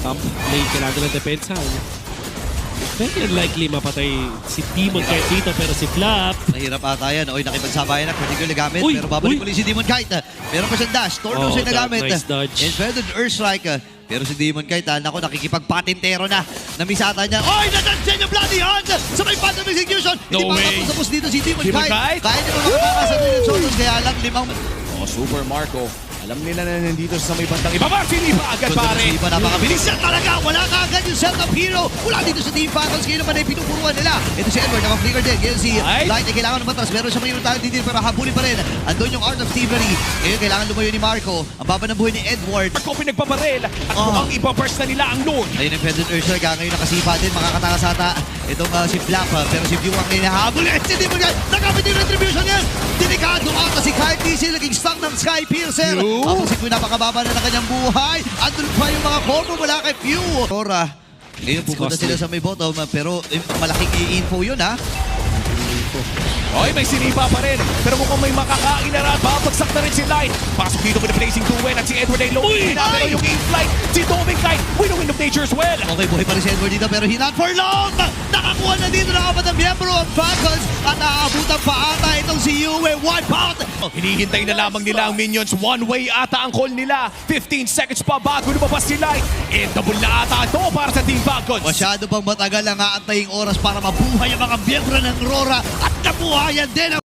top lane kailangan ng depensa. Very unlikely mapatay si Demon Kite dito, pero si Flap. Mahirap ata yan. Oy, nakipagsabayan na. Critical nagamit. Uy, Pero babalik uy. ulit si Demon Kite. Meron pa siyang dash. Tornado siya nagamit. Nice dodge. Instead Earthstrike. Pero si Demon Kite, naku, nakikipagpatintero na. Namisata niya. Oy, nadadyan yung Bloody Hand! Sa may Phantom Execution! No Hindi way. makapos dito si Demon Demon Kite. Kite? Kaya niya makapakasan ng Solos. Kaya lang limang... Oh, Super Marco. Alam nila na nandito sa may bandang ibaba. Sinipa agad pare. Iba napakabilis yan talaga. Wala ka agad yung setup hero. Wala dito sa Team Falcons. Kaya naman ay pinupuruan nila. Ito si Edward. Naka-flicker din. Ngayon si Right. Light ay kailangan umatras. Meron siya mayroon tayo dito pero habulin pa rin. Andun yung Art of Thievery. Ngayon kailangan lumayo ni Marco. Ang baba ng buhay ni Edward. Marco pinagpabarel. At mukhang ipaburst na nila ang Lord. Ayun ang Pendant Ursa. Ngayon nakasipa din. Makakatakas ata. Itong si Flap. Pero si View ang hinahabol. At si Demon Kite. Nakamit yung retribution niya. Delikado ata si Kite. DC naging stuck ng Sky Piercer. View. Ang si View napakababa na ng kanyang buhay. Andun pa yung mga combo mula kay View. Aurora. Ngayon pupunta sila sa may bottom. Pero malaking info yun ha. Oy, may sinipa pa rin. Pero mukhang may makakain na rin. Babagsak na rin si Light. Pasok dito with the blazing duet at si Edward ay low. Pero yung in-flight, si Dominic Kite, wind of nature as well. Okay, buhay pa rin si Edward dito pero not for long! Nakakuha na dito ng apat na miyembro ang Falcons at naaabutan pa ata itong si Yue. Wipe out! Hinihintay na lamang nila ang minions. One way ata ang call nila. 15 seconds pa bago lumabas si Light. And double na ata ito para sa Team Falcons. Masyado pang matagal ang aantaying oras para mabuhay ang mga miyembro ng Aurora at nabuhayan din ang